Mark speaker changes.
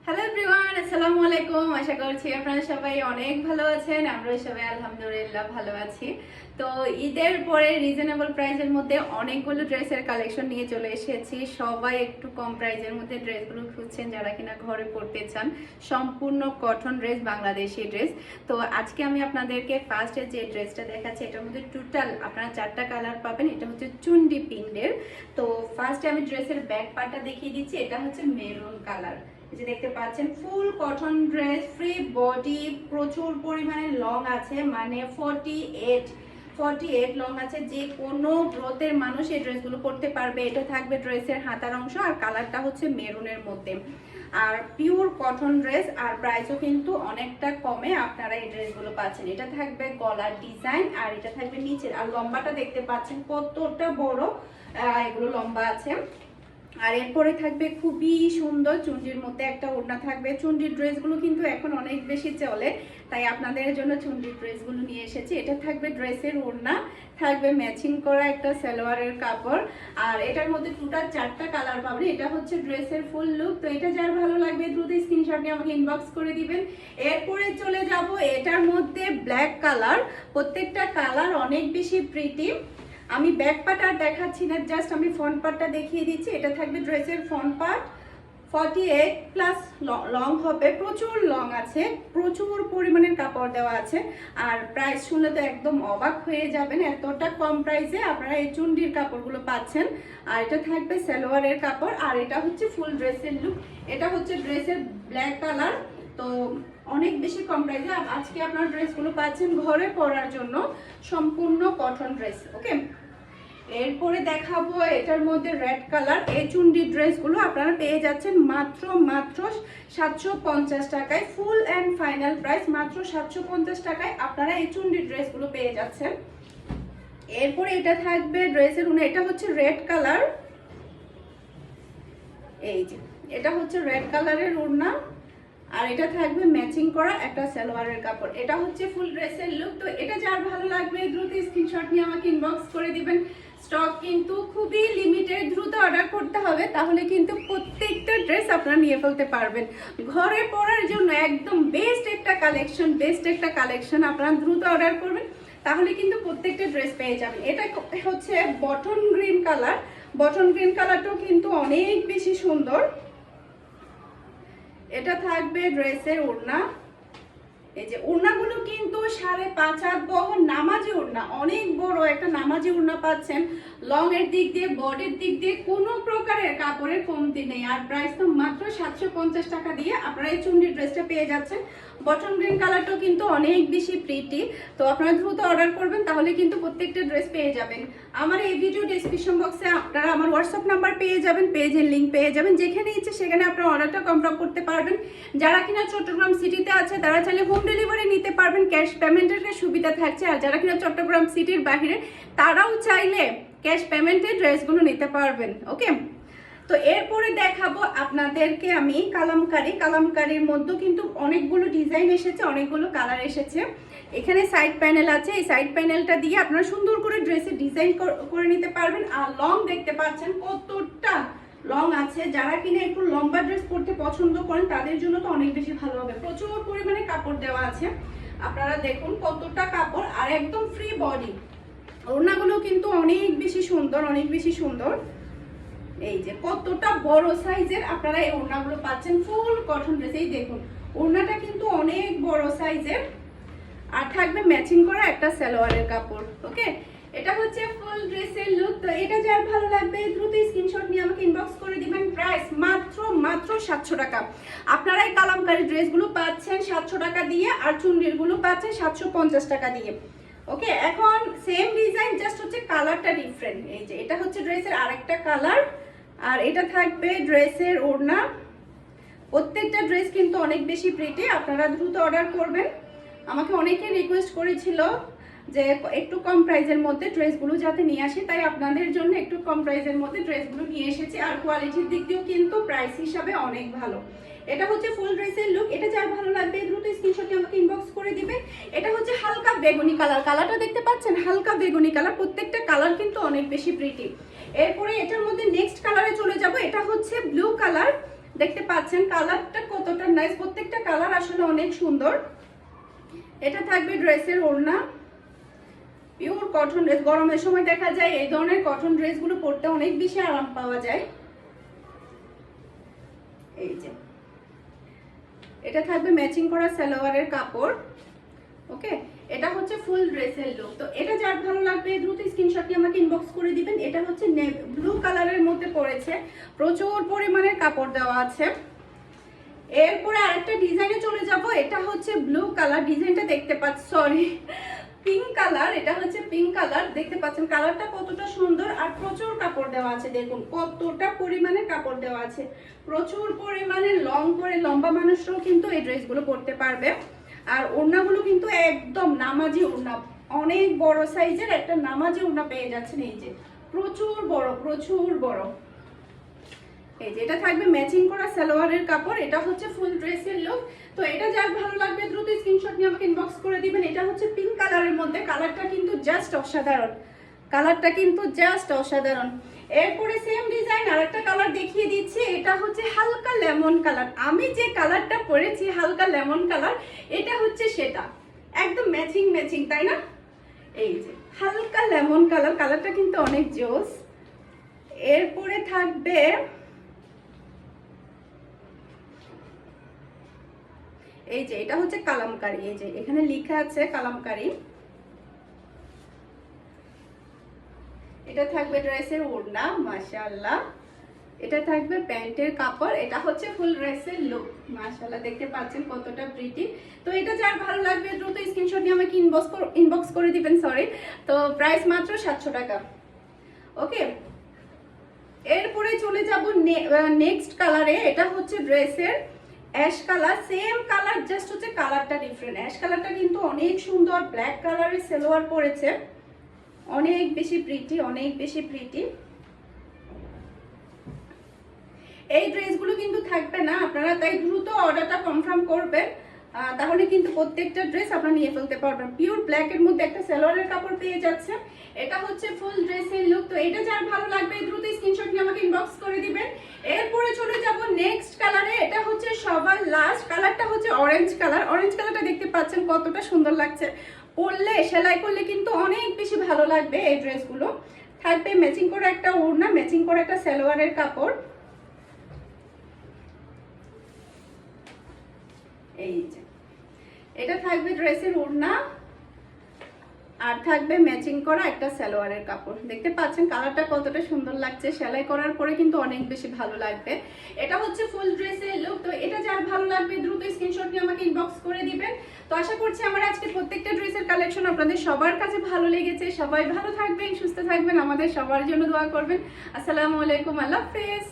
Speaker 1: Hello everyone, আসসালামু আলাইকুম। আশা করছি আপনারা সবাই অনেক ভালো আছেন। আমরা সবাই আলহামদুলিল্লাহ ভালো আছি। তো ঈদের পরে রিজনেবল প্রাইসের মধ্যে অনেকগুলো ড্রেসের কালেকশন নিয়ে চলে এসেছি। সবাই একটু কম প্রাইসের মধ্যে ড্রেসগুলো খুঁজছেন, যারা কিনা ঘরে পরতে চান। সম্পূর্ণ কটন ড্রেস, বাংলাদেশি ড্রেস। তো আজকে আমি আপনাদেরকে ফার্স্টে যে ড্রেসটা দেখাচ্ছি, এটার মধ্যে টোটাল আপনারা 4টা কালার পাবেন। এটা হচ্ছে চুন্ডি প্রিন্টের। তো ফার্স্টে আমি ড্রেসের ব্যাক পার্টটা দেখিয়ে দিচ্ছি। এটা হচ্ছে মেরুন কালার, যে দেখতে পাচ্ছেন ফুল কটন ড্রেস, ফ্রি বডি, প্রচুর পরিমাণে লং আছে, মানে 48 লং আছে। যে কোনো গ্রোথের মানুষ এই ড্রেসগুলো পরতে পারবে। এটা থাকবে ড্রেসের হাতার অংশ, আর কালারটা হচ্ছে মেরুনের মধ্যে। আর পিওর কটন ড্রেস, আর প্রাইসও কিন্তু অনেকটা কমে আপনারা এই ড্রেসগুলো পাচ্ছেন। এটা থাকবে গলার ডিজাইন, আর এটা থাকবে নিচের। আর লম্বাটা দেখতে পাচ্ছেন কতটা বড় এগুলো লম্বা আছে। আর এরপরে থাকবে খুবই সুন্দর চুন্ডির মধ্যে একটা ওড়না থাকবে। চুন্ডির ড্রেসগুলো কিন্তু এখন অনেক বেশি চলে, তাই আপনাদের জন্য চুন্ডির ড্রেসগুলো নিয়ে এসেছি। এটা থাকবে ড্রেসের ওড়না, থাকবে ম্যাচিং করা একটা সালোয়ারের কাপড়। আর এটার মধ্যে টোটাল 4টা কালার পাবেন। এটা হচ্ছে ড্রেসের ফুল লুক। তো এটা যার ভালো লাগবে দ্রুত স্ক্রিনশট নিয়ে আমাকে ইনবক্স করে দিবেন। এরপরে চলে যাব এটার মধ্যে ব্ল্যাক কালার। প্রত্যেকটা কালার অনেক বেশি প্রিটি। আমি ব্যাক পার্ট আর দেখাচ্ছি না, জাস্ট আমি ফ্রন্ট পার্টটা দেখিয়ে দিচ্ছি। এটা থাকবে ড্রেসের ফ্রন্ট পার্ট, 48 প্লাস লং হবে, প্রচুর লং আছে, প্রচুর পরিমাণের কাপড় দেওয়া আছে। আর প্রাইস শুনলে তো একদম অবাক হয়ে যাবেন, এতটা কম প্রাইসে আপনারা এই চুন্ডির কাপড়গুলো পাচ্ছেন। আর এটা থাকবে সালোয়ারের কাপড়, আর এটা হচ্ছে ফুল ড্রেসের লুক। এটা হচ্ছে ড্রেসের ব্ল্যাক কালার। তো অনেক বেশি কম প্রাইসে আজকে আপনার ড্রেসগুলো পাচ্ছেন ঘরে পরার জন্য, সম্পূর্ণ কটন ড্রেস। ওকে, এরপরে দেখাবো এটার মধ্যে রেড কালার। এই চুন্ডি ড্রেসগুলো আপনারা পেয়ে যাচ্ছেন মাত্র 750 টাকায়। ফুল অ্যান্ড ফাইনাল প্রাইস মাত্র 750 টাকায় আপনারা এই চুন্ডি ড্রেসগুলো পেয়ে যাচ্ছেন। এরপরে এটা থাকবে ড্রেসের ওড়না। এটা হচ্ছে রেড কালার, এই যে এটা হচ্ছে রেড কালারের ওড়না, আর এটা থাকবে ম্যাচিং করা একটা সালোয়ারের কাপড়। এটা হচ্ছে ফুল ড্রেসের লুক। তো এটা যার ভালো লাগবে দ্রুত স্ক্রিনশট নিয়ে আমাকে ইনবক্স করে দিবেন। স্টক কিন্তু খুবই লিমিটেড, দ্রুত অর্ডার করতে হবে, তাহলে কিন্তু প্রত্যেকটা ড্রেস আপনারা নিয়ে ফেলতে পারবেন। ঘরে পরার জন্য একদম বেস্ট একটা কালেকশন। আপনারা দ্রুত অর্ডার করবেন, তাহলে কিন্তু প্রত্যেকটা ড্রেস পেয়ে যাবেন। এটা হচ্ছে button green colour. Button green কালারটাও কিন্তু অনেক বেশি সুন্দর। এটা থাকবে ড্রেসের ওড়না। এই যে ওড়নাগুলো কিন্তু 5.5 হাত বহর নামাজি ওড়না, অনেক বড় একটা নামাজি ওড়না পাচ্ছেন। লং এর দিক দিয়ে, বডির দিক দিয়ে কোনো প্রকারের কাপড়ের কমতি নেই। আর প্রাইস তো মাত্র 750 টাকা দিয়ে আপনারা এই চুন্ডি ড্রেসটা পেয়ে যাচ্ছেন। বটন গ্রিন কালারটাও কিন্তু অনেক বেশি প্রিটি। তো আপনারা দ্রুত অর্ডার করবেন, তাহলে কিন্তু প্রত্যেকটা ড্রেস পেয়ে যাবেন। আমার এই ভিডিও ডেসক্রিপশন বক্সে আপনারা আমার হোয়াটসঅ্যাপ নাম্বার পেয়ে যাবেন, পেজের লিঙ্ক পেয়ে যাবেন। যেখানে ইচ্ছে সেখানে আপনারা অর্ডারটা কনফার্ম করতে পারবেন। যারা কিনা চট্টগ্রাম সিটিতে আছে তারা চাইলে হোম ডেলিভারি নিতে পারবেন, ক্যাশ পেমেন্টের সুবিধা থাকছে। আর যারা কিনা চট্টগ্রাম সিটির বাইরে, তারাও চাইলে ক্যাশ পেমেন্টের ড্রেসগুলো নিতে পারবেন। ওকে, তো এরপরে দেখাবো আপনাদেরকে আমি কালামকারীর মধ্যে কিন্তু অনেকগুলো ডিজাইন এসেছে, অনেকগুলো কালার এসেছে। এখানে সাইড প্যানেল আছে, এই সাইড প্যানেলটা দিয়ে আপনারা সুন্দর করে ড্রেসে ডিজাইন করে নিতে পারবেন। আর লং দেখতে পাচ্ছেন কতটা লং আছে। যারা কিনা একটু লম্বা ড্রেস পরতে পছন্দ করেন তাদের জন্য তো অনেক বেশি ভালো হবে। প্রচুর পরিমাণে কাপড় দেওয়া আছে, আপনারা দেখুন কতটা কাপড়, আর একদম ফ্রি বডি। ওড়নাগুলো কিন্তু অনেক বেশি সুন্দর। এই যে কতটা বড় সাইজের আপনারা এই ওড়নাগুলো পাচ্ছেন ফুল কটন ড্রেস। এই দেখুন ওড়নাটা কিন্তু অনেক বড় সাইজের, আর থাকবে ম্যাচিং করা একটা সালোয়ারের কাপড়। ওকে, এটা হচ্ছে ফুল ড্রেসের লুক। তো এটা যার ভালো লাগবে দ্রুত স্ক্রিনশট নিয়ে আমাকে ইনবক্স করে দিবেন। প্রাইস মাত্র 700 টাকা। আপনারা এই কালামকারী ড্রেসগুলো পাচ্ছেন 700 টাকা দিয়ে, আর চুন্ডিরগুলো পাচ্ছেন 750 টাকা দিয়ে। ওকে, এখন সেম ডিজাইন, জাস্ট হচ্ছে কালারটা ডিফারেন্ট। এই যে এটা হচ্ছে ড্রেসের আরেকটা কালার, আর এটা থাকবে ড্রেসের ওড়না। প্রত্যেকটা ড্রেস কিন্তু অনেক বেশি প্রিটি, আপনারা দ্রুত অর্ডার করবেন। আমাকে অনেকে রিকোয়েস্ট করেছিল যে একটু কম প্রাইসের মধ্যে ড্রেসগুলো যাতে নিয়ে আসি, তাই আপনাদের জন্য একটু কম প্রাইসের মধ্যে ড্রেসগুলো নিয়ে এসেছি। আর কোয়ালিটির দিক দিয়েও কিন্তু প্রাইস হিসাবে অনেক ভালো। এটা হচ্ছে ফুল ড্রেসের লুক। এটা যার ভালো লাগবে দ্রুত স্ক্রিনশট আমাকে ইনবক্স করে দিবে। এটা হচ্ছে হালকা বেগুনি কালার। কালারটা দেখতে পাচ্ছেন, হালকা বেগুনি কালার। প্রত্যেকটা কালার কিন্তু অনেক বেশি প্রিটি। এরপরে এটার মধ্যে নেক্সট কালারে চলে যাব। এটা হচ্ছে ব্লু কালার। দেখতে পাচ্ছেন কালারটা কত কতটা নাইস, প্রত্যেকটা কালার আসলে অনেক সুন্দর। এটা থাকবে ড্রেসের ওড়না, পিওর কটন ড্রেস। গরমের সময় দেখা যায় এই ধরনের কটন ড্রেসগুলো পরতে অনেক বেশি আরাম পাওয়া যায়। এই যে এটা থাকবে ম্যাচিং করা সালোয়ারের কাপড়। ওকে, এটা হচ্ছে ফুল ড্রেসের লুক। তো এটা যার ভালো লাগবে দ্রুত স্ক্রিনশটটি আমাকে ইনবক্স করে দিবেন। এটা হচ্ছে ব্লু কালারের মধ্যে পড়েছে, প্রচুর পরিমাণের কাপড় দেওয়া আছে। এরপরে আরেকটা ডিজাইনে চলে যাব। এটা হচ্ছে ব্লু কালার, ডিজাইনটা দেখতে পাচ্ছেন, সরি পিঙ্ক কালার। এটা হচ্ছে পিঙ্ক কালার, দেখতে পাচ্ছেন কালারটা কতটা সুন্দর। আর প্রচুর কাপড় দেওয়া আছে, দেখুন কতটা পরিমাণে কাপড় দেওয়া আছে, প্রচুর পরিমাণে লং করে লম্বা মানুষরাও কিন্তু এই ড্রেসগুলো পরতে পারবে। আর ওড়নাগুলো কিন্তু একদম নামাজি ওড়না, অনেক বড় সাইজের একটা নামাজি ওড়না পেয়ে যাচ্ছেন। এই যে প্রচুর বড়, প্রচুর বড়। এই যে এটা থাকবে ম্যাচিং করা সালোয়ারের কাপড়। এটা হচ্ছে ফুল ড্রেসের লুক। তো এটা যার ভালো লাগবে দ্রুত স্ক্রিনশট নিয়ে আমাকে ইনবক্স করে দিবেন। এটা হচ্ছে পিঙ্ক কালারের মধ্যে, কালারটা কিন্তু জাস্ট অসাধারণ, কালারটা কিন্তু জাস্ট অসাধারণ। এরপরে সেম ডিজাইন আরেকটা কালার দেখিয়ে দিচ্ছি। এটা হচ্ছে হালকা লেমন কালার। আমি যে কালারটা পরেছি হালকা লেমন কালার, এটা হচ্ছে সেটা, একদম ম্যাচিং ম্যাচিং, তাই না? এই যে হালকা লেমন কালার, কালারটা কিন্তু অনেক জোস। এরপরে থাকবে এই যে এটা হচ্ছে কালামকারী। এই যে এখানে লেখা আছে কালামকারী। এটা থাকবে ড্রেসের ওড়না, মাশাআল্লাহ। এটা থাকবে প্যান্টের কাপড়। এটা হচ্ছে ফুল ড্রেসের লুক, মাশাআল্লাহ দেখতে পাচ্ছেন কতটা প্রিটি। তো এটা যার ভালো লাগবে দ্রুত স্ক্রিনশট নিয়ে আমাকে ইনবক্স করে দিবেন। সরি, তো প্রাইস মাত্র 700 টাকা। ওকে, এরপরে চলে যাব নেক্সট কালারে। এটা হচ্ছে ড্রেসের ash colour, same colour, just হচ্ছে কালারটা ডিফারেন্ট। অ্যাশ কালারটা কিন্তু অনেক সুন্দর, ব্ল্যাক কালারের সালোয়ার পরেছে, অনেক বেশি প্রিটি, অনেক বেশি প্রিটি। এই ড্রেসগুলো কিন্তু থাকবে না, আপনারা তাই দ্রুত অর্ডারটা কনফার্ম করবেন, তাহলে কিন্তু প্রত্যেকটা ড্রেস আপনারা নিয়ে ফেলতে পারবেন। পিওর ব্ল্যাক এর মধ্যে একটা সালোয়ারের কাপড় পেয়ে যাচ্ছে। এটা হচ্ছে ফুল ড্রেসের লুক। তো এটা যার ভালো লাগবে দ্রুত স্ক্রিনশট নিয়ে আমাকে ইনবক্স করে দিবেন। এরপরে চলে যাব নেক্সট কালারে। এটা হচ্ছে সবার লাস্ট কালারটা হচ্ছে অরেঞ্জ কালার। অরেঞ্জ কালারটা দেখতে পাচ্ছেন কতটা সুন্দর লাগছে, পরলে সেলাই করলে কিন্তু অনেক বেশি ভালো লাগবে। এই ড্রেসগুলো থাকবে ম্যাচিং করে একটা ওড়না, ম্যাচিং করে একটা সালোয়ারের কাপড়। এই যে এটা থাকবে ড্রেসের ওড়না, আর থাকবে ম্যাচিং করা একটা সালোয়ারের কাপড়। দেখতে পাচ্ছেন কালারটা কতটা সুন্দর লাগছে, সেলাই করার পরে কিন্তু অনেক বেশি ভালো লাগবে। এটা হচ্ছে ফুল ড্রেসের লুক। তো এটা যার ভালো লাগবে দ্রুত স্ক্রিনশট নিয়ে আমাকে ইনবক্স করে দিবেন। তো আশা করছি আমার আজকে প্রত্যেকটা ড্রেসের কালেকশন আপনাদের সবার কাছে ভালো লেগেছে। সবাই ভালো থাকবেন, সুস্থ থাকবেন, আমাদের সবার জন্য দোয়া করবেন। আসসালামু আলাইকুম, আল্লাহ হাফেজ।